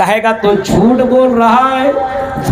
کہے گا تو جھوٹ بول رہا ہے،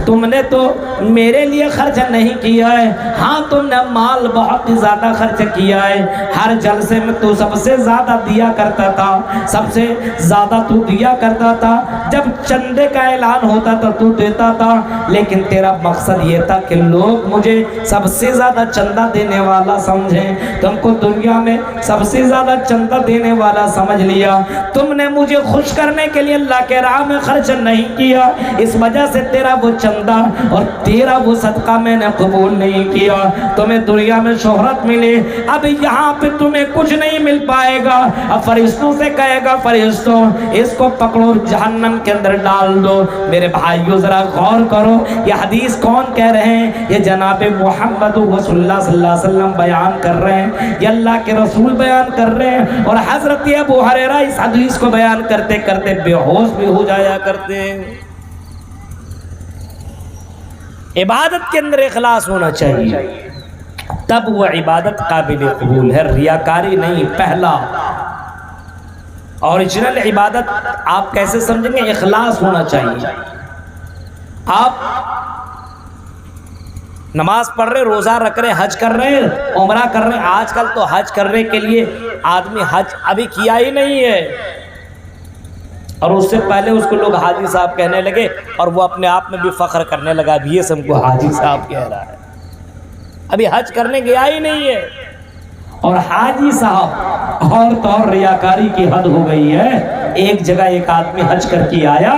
تم نے تو میرے لیے خرچ نہیں کیا ہے، ہاں تم نے مال بہت ہی زیادہ خرچ کیا ہے، ہر جلسے میں تو سب سے زیادہ دیا کرتا تھا، سب سے زیادہ تو دیا کرتا تھا، جب چندے کا اعلان ہوتا تھا تو دیتا تھا، لیکن تیرا مقصد یہ تھا کہ لوگ مجھے سب سے زیادہ چندہ دینے والا سمجھیں، تم کو دنیا میں سب سے زیادہ چندہ دینے والا سمجھ لیا، تم نے مجھے خوش کرنے کے لیے اللہ کے راہ میں خرچ نہیں کیا، اس وجہ سے تیرا وہ چندہ اور تیرا وہ صدقہ میں نے قبول نہیں کیا، تمہیں دنیا میں شہرت ملے، اب یہاں پہ تمہیں کچھ نہیں مل پائے گا، اب فرشتوں سے کہے گا فرشتوں اس کو پکڑو جہنم کے اندر ڈال دو۔ میرے بھائیو ذرا غور کرو، یہ حدیث کون کہہ رہے ہیں؟ یہ جناب محمد رسول اللہ صلی اللہ علیہ وسلم بیان کر رہے ہیں، یہ اللہ کے رسول بیان کر رہے ہیں، اور حضرت ابو ہریرہ اس حدیث کو بیان کرتے کرتے بے ہوش بھی ہو جایا کرتے ہیں۔ عبادت کے اندر اخلاص ہونا چاہیے، تب وہ عبادت قابل قبول ہے، ریاکاری نہیں۔ پہلا اوریجنل عبادت آپ کیسے سمجھیں گے؟ اخلاص ہونا چاہیے۔ آپ نماز پڑھ رہے، روزہ رکھ رہے، حج کر رہے، عمرہ کر رہے، آج کل تو حج کرنے کے لیے آدمی حج ابھی کیا ہی نہیں ہے، اور اس سے پہلے اس کو لوگ حاجی صاحب کہنے لگے، اور وہ اپنے آپ میں بھی فخر کرنے لگا بھی یہ سب کو حاجی صاحب کہہ رہا ہے، ابھی حج کرنے گیا ہی نہیں ہے۔ اور حاجی صاحب اور تو اور ریاکاری کی حد ہو گئی ہے، ایک جگہ ایک آدمی حج کر کے آیا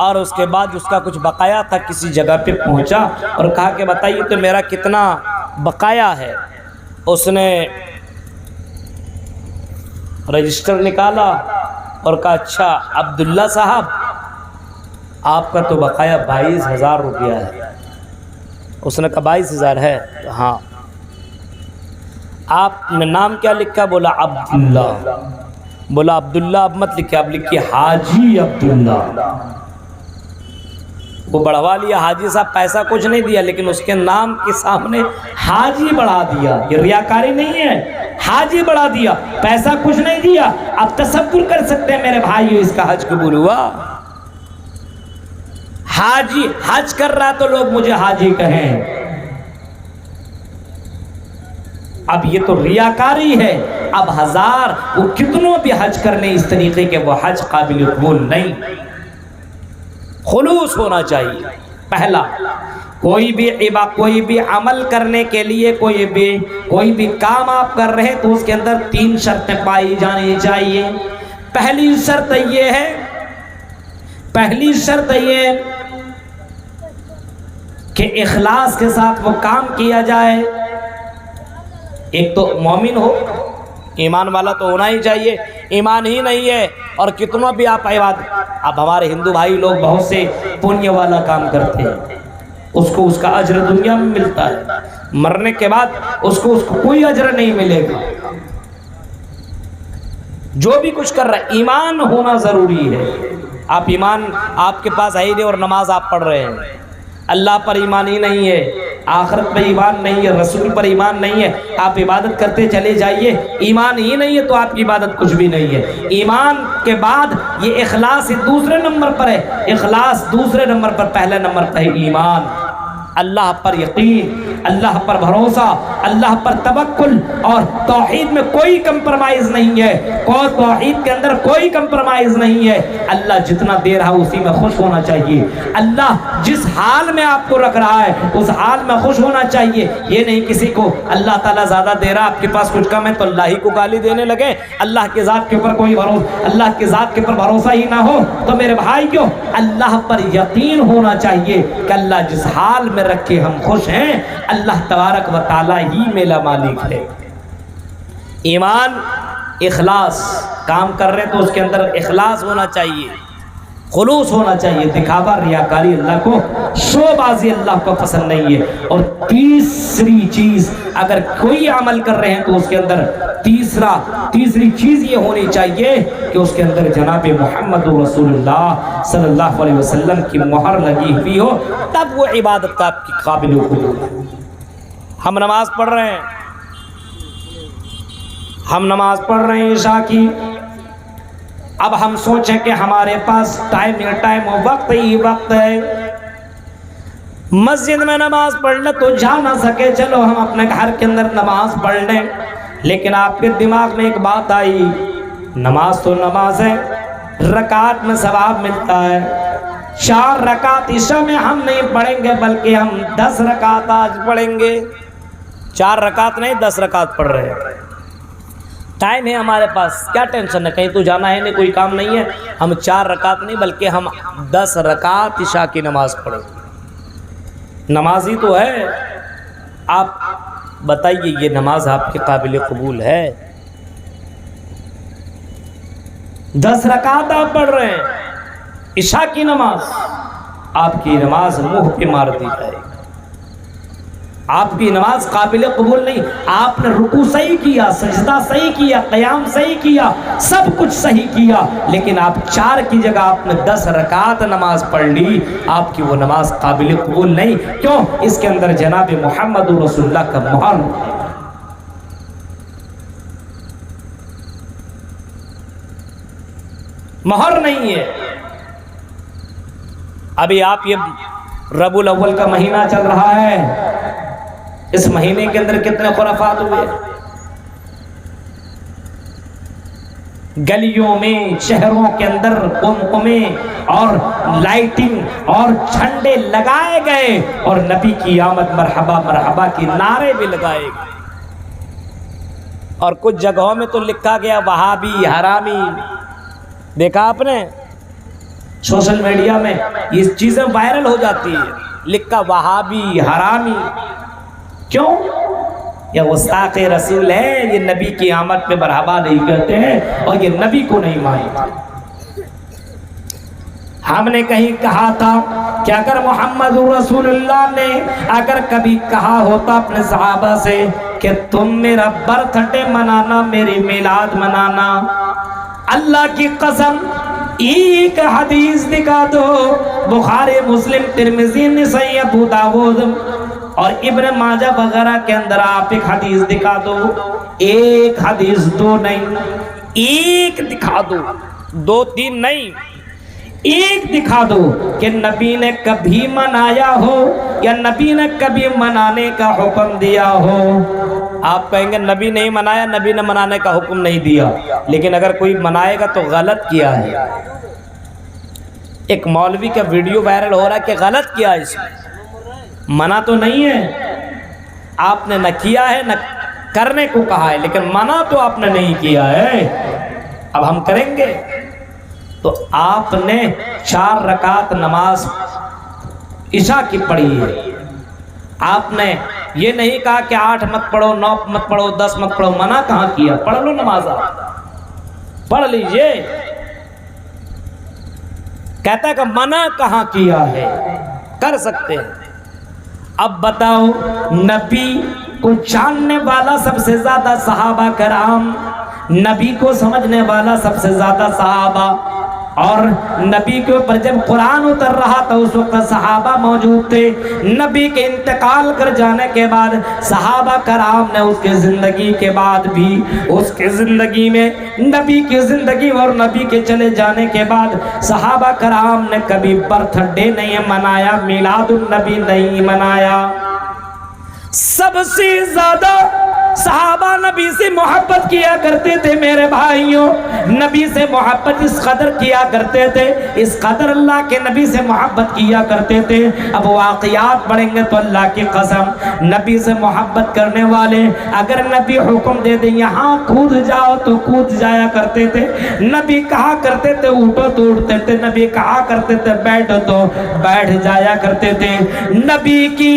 اور اس کے بعد اس کا کچھ بقایا تھا، کسی جگہ پہ پہنچا اور کہا کہ بتائیے تو میرا کتنا بقایا ہے۔ اس نے رجسٹر نکالا اور کہا اچھا عبداللہ صاحب آپ کا تو بقایا 22,000 روپیہ ہے۔ اس نے کہا 22,000 ہے؟ ہاں۔ آپ نے نام کیا لکھا؟ بولا عبداللہ۔ بولا عبداللہ اب مت لکھے، اب لکھیے حاجی عبداللہ۔ وہ بڑھوا لیا، حاجی صاحب پیسہ کچھ نہیں دیا لیکن اس کے نام کے سامنے حاجی بڑھا دیا۔ یہ ریاکاری نہیں ہے، حاجی بڑھا دیا، پیسہ کچھ نہیں دیا۔ اب تصور کر سکتے ہیں میرے بھائیو اس کا حج قبول ہوا؟ حاجی حج کر رہا تو لوگ مجھے حاجی کہیں، اب یہ تو ریاکاری ہے۔ اب ہزار وہ کتنوں بھی حج کرنے اس طریقے کے، وہ حج قابل قبول نہیں۔ خلوص ہونا چاہیے۔ پہلا، کوئی بھی عمل کرنے کے لیے کوئی بھی کام آپ کر رہے ہیں تو اس کے اندر 3 شرطیں پائی جانی چاہیے۔ پہلی شرط یہ ہے کہ اخلاص کے ساتھ وہ کام کیا جائے۔ ایک تو مومن ہو، ایمان والا تو ہونا ہی چاہیے، ایمان ہی نہیں ہے اور کتنا بھی آپ عبادت، اب ہمارے ہندو بھائی لوگ بہت سے پنیہ والا کام کرتے ہیں، اس کو اس کا اجر دنیا میں ملتا ہے، مرنے کے بعد اس کو کوئی اجر نہیں ملے گا۔ جو بھی کچھ کر رہا ہے ایمان ہونا ضروری ہے۔ آپ ایمان آپ کے پاس ہے ہی نہیں اور نماز آپ پڑھ رہے ہیں، اللہ پر ایمان ہی نہیں ہے، آخرت پر ایمان نہیں ہے، رسول پر ایمان نہیں ہے، آپ عبادت کرتے چلے جائیے، ایمان ہی نہیں ہے تو آپ کی عبادت کچھ بھی نہیں ہے۔ ایمان کے بعد یہ اخلاص دوسرے نمبر پر ہے، اخلاص دوسرے نمبر پر، پہلے نمبر پر ہے ایمان، اللہ پر یقین، اللہ پر بھروسہ، اللہ پر توکل، اور توحید میں کوئی کمپرمائز نہیں ہے، توحید کے اندر کوئی کمپرمائز نہیں ہے۔ اللہ جتنا دے رہا اسی میں خوش ہونا چاہیے، اللہ جس حال میں آپ کو رکھ رہا ہے اس حال میں خوش ہونا چاہیے۔ یہ نہیں کسی کو اللہ تعالیٰ زیادہ دے رہا آپ کے پاس کچھ کم ہے تو اللہ ہی کو گالی دینے لگے، اللہ کے ذات کے اوپر کوئی بھروسہ، اللہ کے ذات کے اوپر بھروسہ ہی نہ ہو تو میرے بھائیو اللہ پر یقین ہونا چاہیے کہ اللہ جس حال میں رکھ کے ہم خوش ہیں، اللہ تبارک و تعالیٰ ہی میرا مالک ہے۔ ایمان، اخلاص، کام کر رہے تو اس کے اندر اخلاص ہونا چاہیے، خلوص ہونا چاہیے، دکھاوا ریاکاری اللہ کو، شو بازی اللہ کو پسند نہیں ہے۔ اور تیسری چیز، اگر کوئی عمل کر رہے ہیں تو اس کے اندر تیسری چیز یہ ہونی چاہیے کہ اس کے اندر جناب محمد رسول اللہ صلی اللہ علیہ وسلم کی مہر لگی ہوئی ہو، تب وہ عبادت آپ کی قابل قبول ہے۔ ہم نماز پڑھ رہے ہیں عشاء کی، اب ہم سوچیں کہ ہمارے پاس ٹائم وقت ہی وقت ہے، مسجد میں نماز پڑھنے تو جا نہ سکے، چلو ہم اپنے گھر کے اندر نماز پڑھ لیں، لیکن آپ کے دماغ میں ایک بات آئی، نماز تو نماز ہے، رکعت میں ثواب ملتا ہے، 4 رکعت عشاء میں ہم نہیں پڑھیں گے بلکہ ہم 10 رکعت آج پڑھیں گے، 4 رکعت نہیں 10 رکعت پڑھ رہے ہیں، ٹائم ہے ہمارے پاس، کیا ٹینشن ہے، کہیں تو جانا ہے نہیں، کوئی کام نہیں ہے، ہم 4 رکعت نہیں بلکہ ہم 10 رکعت عشاء کی نماز پڑھیں گے۔ نمازی تو ہے، آپ بتائیے یہ نماز آپ کے قابل قبول ہے؟ 10 رکعت آپ پڑھ رہے ہیں عشاء کی نماز، آپ کی نماز منہ پہ مار دی جائے گی، آپ کی نماز قابل قبول نہیں۔ آپ نے رکوع صحیح کیا، سجدہ صحیح کیا، قیام صحیح کیا، سب کچھ صحیح کیا، لیکن آپ 4 کی جگہ آپ نے 10 رکعت نماز پڑھ لی، آپ کی وہ نماز قابل قبول نہیں۔ کیوں؟ اس کے اندر جناب محمد رسول اللہ کا مہر نہیں ہے۔ ابھی آپ یہ ربیع الاول کا مہینہ چل رہا ہے، اس مہینے کے اندر کتنے خرافات ہوئے، گلیوں میں شہروں کے اندر قمقمے اور لائٹنگ اور جھنڈے لگائے گئے اور نبی کی آمد مرحبا مرحبا کی نعرے بھی لگائے گئے، اور کچھ جگہوں میں تو لکھا گیا وہابی حرامی، دیکھا آپ نے سوشل میڈیا میں یہ چیزیں وائرل ہو جاتی ہے، لکھا وہابی حرامی، کیوں؟ یہ گستاخ رسول ہے، یہ نبی کی آمد پہ مرحبا نہیں کہتے ہیں اور یہ نبی کو نہیں مانتے۔ ہم نے کہیں کہا تھا کہ اگر محمد رسول اللہ نے اگر کبھی کہا ہوتا اپنے صحابہ سے کہ تم میرا برتھ ڈے منانا، میری میلاد منانا، اللہ کی قسم ایک حدیث دکھا دو، بخاری مسلم ترمذی نسائی ابو داؤد اور ابن ماجہ وغیرہ کے اندر آپ ایک حدیث دکھا دو، ایک حدیث، 2 نہیں، ایک دکھا دو، 2 3 نہیں، ایک دکھا دو کہ نبی نے کبھی منایا ہو یا نبی نے کبھی منانے کا حکم دیا ہو۔ آپ کہیں گے نبی نہیں منایا، نبی نے منانے کا حکم نہیں دیا، لیکن اگر کوئی منائے گا تو غلط کیا ہے۔ ایک مولوی کا ویڈیو وائرل ہو رہا ہے کہ غلط کیا ہے، اس میں منع تو نہیں ہے، آپ نے نہ کیا ہے نہ کرنے کو کہا ہے، لیکن منع تو آپ نے نہیں کیا ہے، اب ہم کریں گے۔ تو آپ نے 4 رکعت نماز عشاء کی پڑھی ہے، آپ نے یہ نہیں کہا کہ 8 مت پڑھو، 9 مت پڑھو، 10 مت پڑھو، منع کہاں کیا؟ پڑھ لو نماز، آپ پڑھ لیجئے، کہتا ہے کہ منع کہاں کیا ہے، کر سکتے ہیں۔ اب بتاؤ، نبی کو جاننے والا سب سے زیادہ صحابہ کرام، نبی کو سمجھنے والا سب سے زیادہ صحابہ، اور نبی کے اوپر جب قرآن اتر رہا تھا اس وقت صحابہ موجود تھے، نبی کے انتقال کر جانے کے بعد صحابہ کرام نے اس کے زندگی کے بعد بھی، اس کے زندگی میں نبی کی زندگی اور نبی کے چلے جانے کے بعد صحابہ کرام نے کبھی برتھ ڈے نہیں منایا، میلاد النبی نہیں منایا۔ سب سے زیادہ صحابہ نبی سے محبت کیا کرتے تھے میرے بھائیوں، نبی سے محبت اس قدر کیا کرتے تھے، اس قدر اللہ کے نبی سے محبت کیا کرتے تھے۔ اب واقعات پڑھیں گے تو اللہ کی قسم، نبی سے محبت کرنے والے اگر نبی حکم دے دیں یہاں کود جاؤ تو کود جایا کرتے تھے، نبی کہا کرتے تھے اٹھو تو اٹھتے تھے، نبی کہا کرتے تھے بیٹھو تو بیٹھ جایا کرتے تھے۔ نبی کی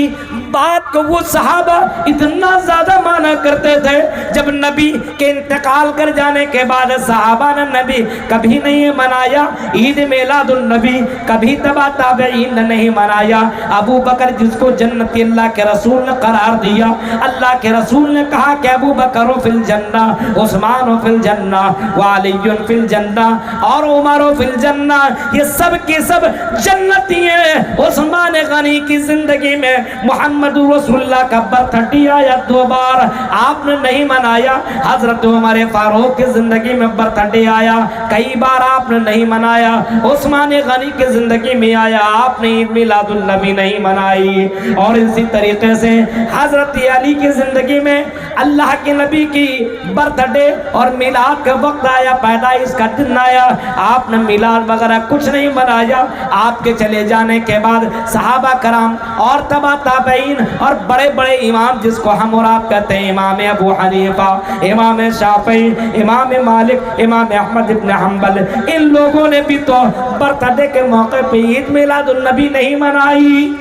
بات کو وہ صحابہ اتنا زیادہ مانا کرتے تھے، جب نبی کے انتقال کر جانے کے بعد صحابہ نے نبی کبھی نہیں منایا، عید میلاد النبی کبھی تبع تابعین نے نہیں منایا۔ ابو بکر جس کو جنتی اللہ کے رسول نے قرار دیا، اللہ کے رسول نے کہا کہ ابو بکر فی الجنہ، عثمان فی الجنہ، وعلی فی الجنہ، اور عمر فی الجنہ، یہ سب کے سب جنتی ہیں۔ عثمان غنی کی زندگی میں محمد محمد رسول اللہ کا برتھڈے آیا 2 بار آپ نے نہیں منایا. حضرت عمر فاروق کی زندگی میں برتھڈے آیا کئی بار آپ نے نہیں منایا. عثمان غنی کی زندگی میں آیا آپ نے عید میلاد النبی نہیں منائی. اور اسی طریقے سے حضرت علی کی زندگی میں اللہ کے نبی کی برتھڈے اور میلاد کا وقت آیا, پیدائش کا دن آیا, آپ نے میلاد وغیرہ کچھ نہیں منایا. آپ کے چلے جانے کے بعد صحابہ کرام اور تبع تابعین اور بڑے بڑے امام جس کو ہم اور آپ کہتے ہیں, امام ابو حنیفہ, امام شافعی, امام مالک, امام احمد ابن حنبل, ان لوگوں نے بھی تو برتھڈے کے موقع پہ عید میلاد النبی نہیں منائی.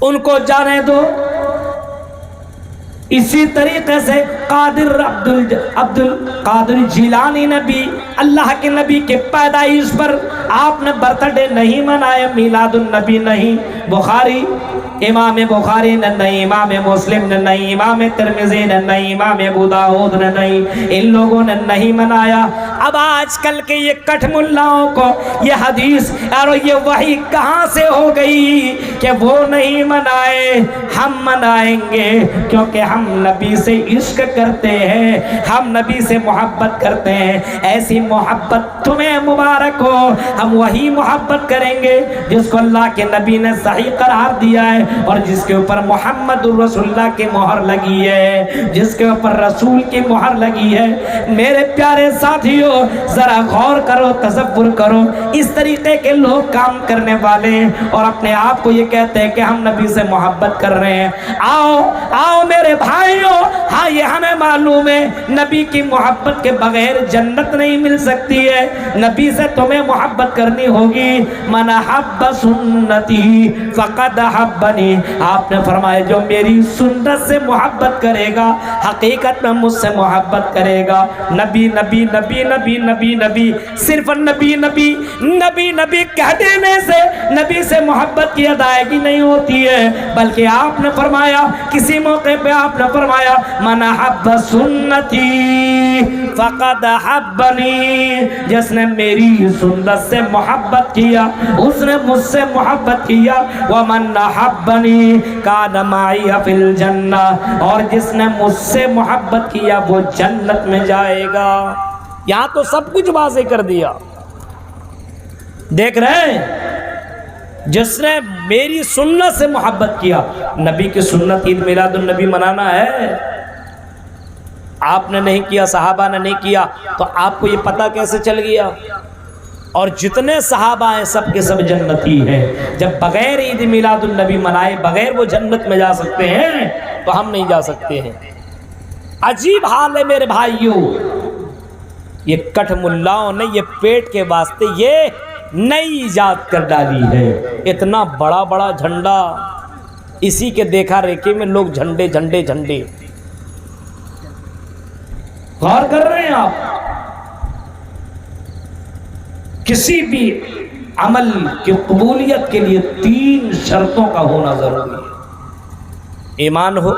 ان کو جانے دو. اسی طریقے سے قادر عبد القادر جیلانی نے بھی اللہ کے نبی کے پیدائش پر آپ نے برتھڈے نہیں منایا, میلاد النبی نہیں. بخاری, امام بخاری نے نہیں, امام مسلم نے نہیں, امام ترمذی نے نہیں, امام ابو داؤد نے نہیں, ان لوگوں نے نہیں منایا. اب آج کل کے یہ کٹھ ملاؤں کو یہ حدیث اور یہ وحی کہاں سے ہو گئی کہ وہ نہیں منائے, ہم منائیں گے کیونکہ ہم نبی سے عشق کرتے ہیں, ہم نبی سے محبت کرتے ہیں. ایسی محبت تمہیں مبارک ہو. ہم وہی محبت کریں گے جس کو اللہ کے نبی نے صحیح قرار دیا ہے اور جس کے اوپر محمد رسول اللہ کی مہر لگی ہے, جس کے اوپر رسول کی مہر لگی ہے. میرے پیارے ساتھیوں ذرا غور کرو, تصور کرو, اس طریقے کے لوگ کام کرنے والے اور اپنے آپ کو یہ کہتے ہیں کہ ہم نبی سے محبت کر رہے ہیں. آؤ میرے بھائیوں, ہاں یہ ہمیں معلوم ہے نبی کی محبت کے بغیر جنت نہیں مل سکتی ہے. نبی سے تمہیں محبت کرنی ہوگی. من حب سنتی فقد حبنی, آپ نے فرمایا جو میری سنت سے محبت کرے گا حقیقت میں مجھ سے محبت کرے گا. نبی نبی نبی نبی نبی نبی, صرف نبی نبی نبی نبی کہہ دینے سے نبی سے محبت کی ادائیگی نہیں ہوتی ہے, بلکہ آپ نے فرمایا کسی موقع پہ آپ نے فرمایا من حب سنتی فقد حبنی, جس نے میری سنت سے محبت کیا اس نے مجھ سے محبت کیا. ومن حبنی کان معی فی الجنہ, اور جس نے مجھ سے محبت کیا وہ جنت میں جائے گا. یہاں تو سب کچھ واضح کر دیا. دیکھ رہے ہیں, جس نے میری سنت سے محبت کیا, نبی کی سنت عید میلاد النبی منانا ہے. آپ نے نہیں کیا, صحابہ نے نہیں کیا, تو آپ کو یہ پتہ کیسے چل گیا؟ اور جتنے صحابہ ہیں سب کے سب جنتی ہیں. جب بغیر عید میلاد النبی منائے بغیر وہ جنت میں جا سکتے ہیں تو ہم نہیں جا سکتے ہیں. عجیب حال ہے میرے بھائیوں. یہ کٹھ ملاؤں نے یہ پیٹ کے واسطے یہ نئی ایجاد کر ڈالی ہے. اتنا بڑا بڑا جھنڈا, اسی کے دیکھا ریکھے میں لوگ جھنڈے جھنڈے جھنڈے. غور کر رہے ہیں آپ؟ کسی بھی عمل کی قبولیت کے لیے 3 شرطوں کا ہونا ضروری ہے. ایمان ہو,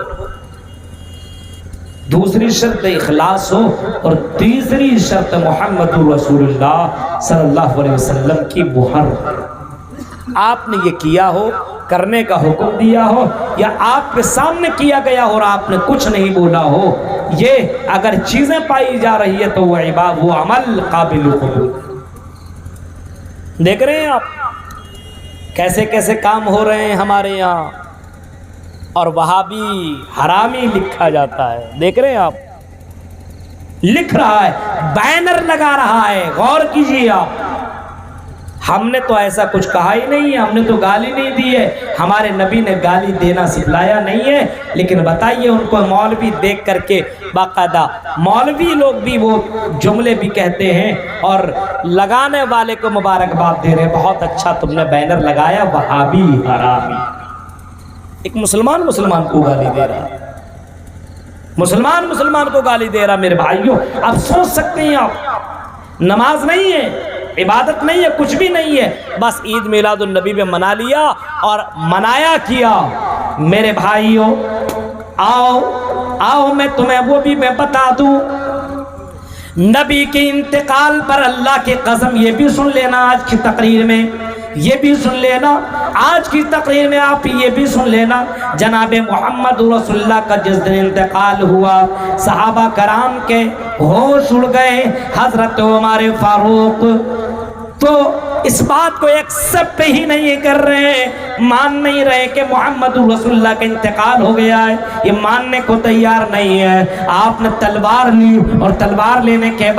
دوسری شرط اخلاص ہو, اور تیسری شرط محمد رسول اللہ صلی اللہ علیہ وسلم کی مہر. آپ نے یہ کیا ہو, کرنے کا حکم دیا ہو, یا آپ کے سامنے کیا گیا ہو اور آپ نے کچھ نہیں بولا ہو, یہ اگر چیزیں پائی جا رہی ہے تو وہ عبادت, وہ عمل قابل قبول. دیکھ رہے ہیں آپ کیسے کیسے کام ہو رہے ہیں ہمارے یہاں, اور وہابی حرامی لکھا جاتا ہے. دیکھ رہے ہیں آپ, لکھ رہا ہے, بینر لگا رہا ہے. غور کیجیے آپ, ہم نے تو ایسا کچھ کہا ہی نہیں ہے, ہم نے تو گالی نہیں دی ہے, ہمارے نبی نے گالی دینا سکھلایا نہیں ہے. لیکن بتائیے ان کو مولوی دیکھ کر کے, باقاعدہ مولوی لوگ بھی وہ جملے بھی کہتے ہیں اور لگانے والے کو مبارکباد دے رہے, بہت اچھا تم نے بینر لگایا, وہابی حرامی. ایک مسلمان کو گالی دے رہا, مسلمان کو گالی دے رہا. میرے بھائیوں آپ سوچ سکتے ہیں, آپ نماز نہیں ہے, عبادت نہیں ہے, کچھ بھی نہیں ہے, بس عید میلاد النبی میں منا لیا اور منایا کیا. میرے بھائیوں آؤ میں تمہیں وہ بھی میں بتا دوں. نبی کے انتقال پر اللہ کی قسم یہ بھی سن لینا آج کی تقریر میں یہ بھی سن لینا، آج کی تقریر میں آپ یہ بھی سن لینا، جناب محمد رسول اللہ کا جس دن انتقال ہوا صحابہ کرام کے ہوش اڑ گئے، حضرت عمر فاروق تو اس بات کو ایکسپٹ ہی نہیں کر رہے، مان نہیں رہے کہ محمد رسول اللہ کا انتقال ہو گیا ہے، یہ ماننے کو تیار نہیں ہے۔ آپ نے تلوار لی اور تلوار لینے کے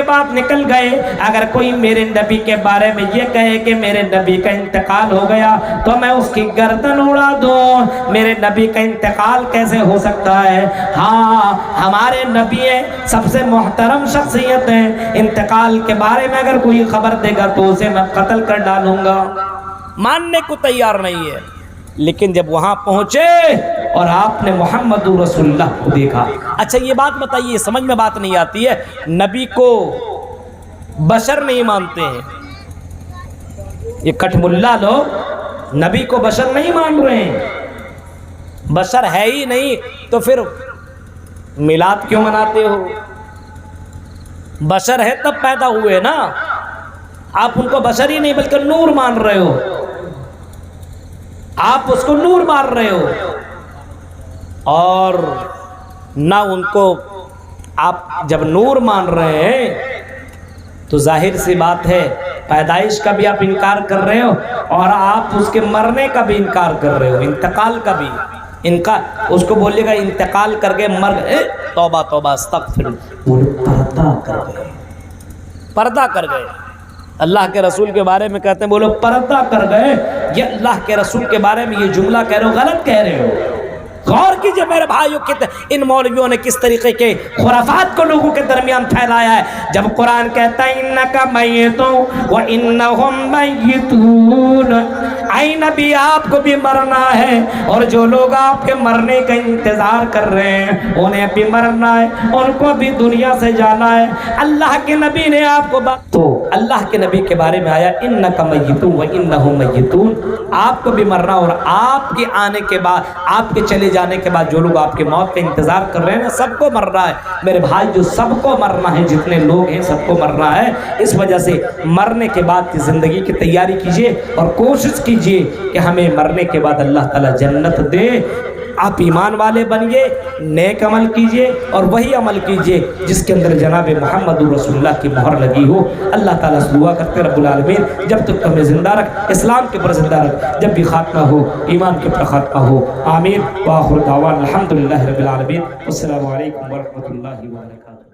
بعد نکل گئے۔ اگر کوئی میرے نبی کے بارے میں یہ کہے کہ میرے نبی کا انتقال ہو گیا تو میں اس کی گردن اڑا دوں، میرے نبی کا انتقال کیسے ہو سکتا ہے؟ ہاں، ہمارے نبی سب سے محترم شخصیت ہیں، انتقال کے بارے میں اگر کوئی خبر دے گا تو اسے میں قتل کر ڈالوں گا، ماننے کو تیار نہیں ہے۔ لیکن جب وہاں پہنچے اور آپ نے محمد رسول اللہ کو دیکھا، اچھا یہ بات بتائیے، سمجھ میں بات نہیں آتی ہے، نبی کو بشر نہیں مانتے ہیں، یہ کٹ ملا لوگ نبی کو بشر نہیں مان رہے ہیں، بشر ہے ہی نہیں تو پھر میلاد کیوں مناتے ہو؟ بشر ہے تب پیدا ہوئے نا، آپ ان کو بشر ہی نہیں بلکہ نور مان رہے ہو، آپ اس کو نور مان رہے ہو، اور نہ ان کو آپ جب نور مان رہے ہیں تو ظاہر سی بات ہے پیدائش کا بھی آپ انکار کر رہے ہو اور آپ اس کے مرنے کا بھی انکار کر رہے ہو، انتقال کا بھی انکار، اس کو بولیے گا انتقال کر گئے مر گئے، توبہ توبہ استغفر، پردہ کر گئے، اللہ کے رسول کے بارے میں کہتے ہیں بولو پردہ کر گئے، یہ اللہ کے رسول کے بارے میں یہ جملہ کہہ رہے ہو، غلط کہہ رہے ہو۔ غور کیجئے میرے بھائیوں، ان مولویوں نے کس طریقے کے خرافات کو لوگوں کے درمیان پھیلایا ہے۔ جب قرآن کہتا ہے انکا میتون وانہم میتون، اے نبی آپ کو بھی مرنا ہے اور جو لوگ آپ کے مرنے کا انتظار کر رہے ہیں انہیں بھی مرنا ہے، ان کو بھی دنیا سے جانا ہے۔ اللہ کے نبی نے آپ کو تو اللہ کے نبی کے بارے میں آیا انکا میتون وانہم میتون، آپ کو بھی مرنا اور آپ کے آنے کے بعد، آپ کے چلے جانے کے بعد جو لوگ آپ کے موت کا انتظار کر رہے ہیں سب کو مرنا ہے۔ میرے بھائی جو سب کو مرنا ہے، جتنے لوگ ہیں سب کو مرنا ہے، اس وجہ سے مرنے کے بعد کی زندگی کی تیاری کیجئے اور کوشش کیجئے کہ ہمیں مرنے کے بعد اللہ تعالیٰ جنت دے۔ آپ ایمان والے بنیے، نیک عمل کیجئے اور وہی عمل کیجئے جس کے اندر جناب محمد رسول اللہ کی مہر لگی ہو۔ اللہ تعالیٰ سے دعا کرتے رب العالمین جب تک ہمیں زندہ رکھ، اسلام کے پر زندہ رکھ، جب بھی خاتمہ ہو ایمان کے پر خاتمہ ہو، آمین۔ وآخر دعوان الحمدللہ رب العالمین، السلام علیکم ورحمۃ اللہ وبرکاتہ۔